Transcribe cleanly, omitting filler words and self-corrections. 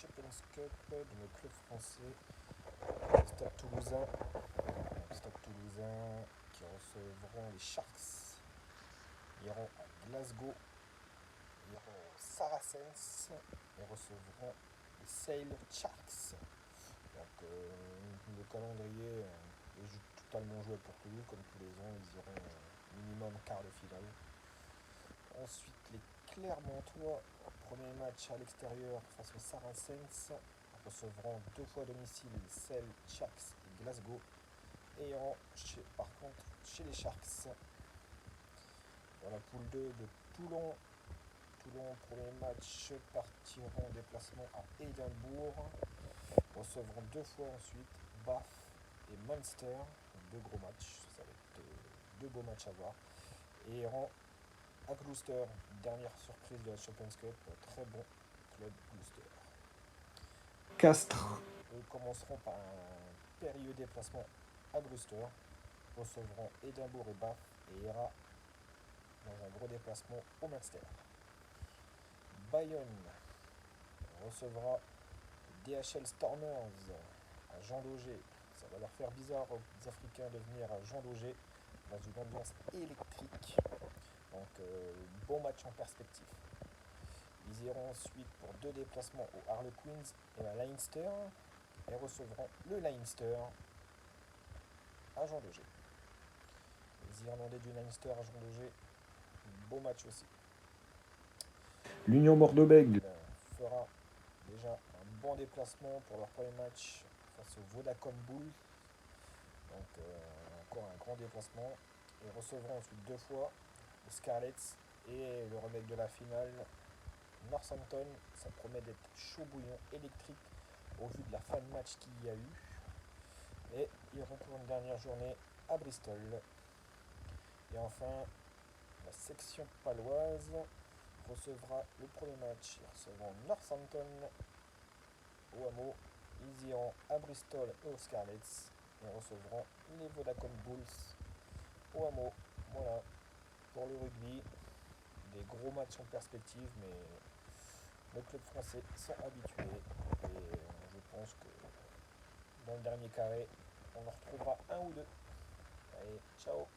Champions Cup de nos clubs français. Stade Toulousain. Stade Toulousain qui recevront les Sharks. Ils iront à Glasgow. Ils iront aux Saracens et recevront les Sale Sharks. Donc le calendrier est totalement joué pour Toulouse, comme tous les ans, ils iront minimum quart de finale. Ensuite, les Clermontois, premier match à l'extérieur face aux Saracens, recevront 2 fois à domicile les Sale Sharks et Glasgow, et iront par contre chez les Sharks. Dans la poule 2 de Toulon, premier match, partiront en déplacement à Édimbourg, recevront 2 fois ensuite Bath et Munster, 2 gros matchs, ça va être 2 beaux matchs à voir, et iront à Gloucester, dernière surprise de la Champions Cup, très bon club Gloucester. Castres. Eux commenceront par un périlleux déplacement à Gloucester, recevront Édimbourg et Bath et ira dans un gros déplacement au Munster. Bayonne recevra DHL Stormers à Jean Daugé. Ça va leur faire bizarre aux Africains de venir à Jean Daugé dans une ambiance électrique. Donc bon match en perspective. Ils iront ensuite pour 2 déplacements aux Harlequins et à Leinster et recevront le Leinster à Jean Daugé. Les Irlandais du Leinster à Jean Daugé, beau match aussi. L'Union Bordeaux-Bègles fera déjà un bon déplacement pour leur premier match face au Vodacom Bull. Donc encore un grand déplacement. Ils recevront ensuite 2 fois les Scarlets et le remake de la finale Northampton. Ça promet d'être chaud bouillon électrique au vu de la fin de match qu'il y a eu. Et ils iront pour une dernière journée à Bristol. Et enfin, la section paloise recevra le premier match. Ils recevront Northampton au hameau. Ils iront à Bristol et aux Scarlets et recevront les Vodacom Bulls au hameau. Voilà pour le rugby. Des gros matchs en perspective, mais nos clubs français sont habitués et je pense que dans le dernier carré, on en retrouvera un ou deux. Allez, ciao!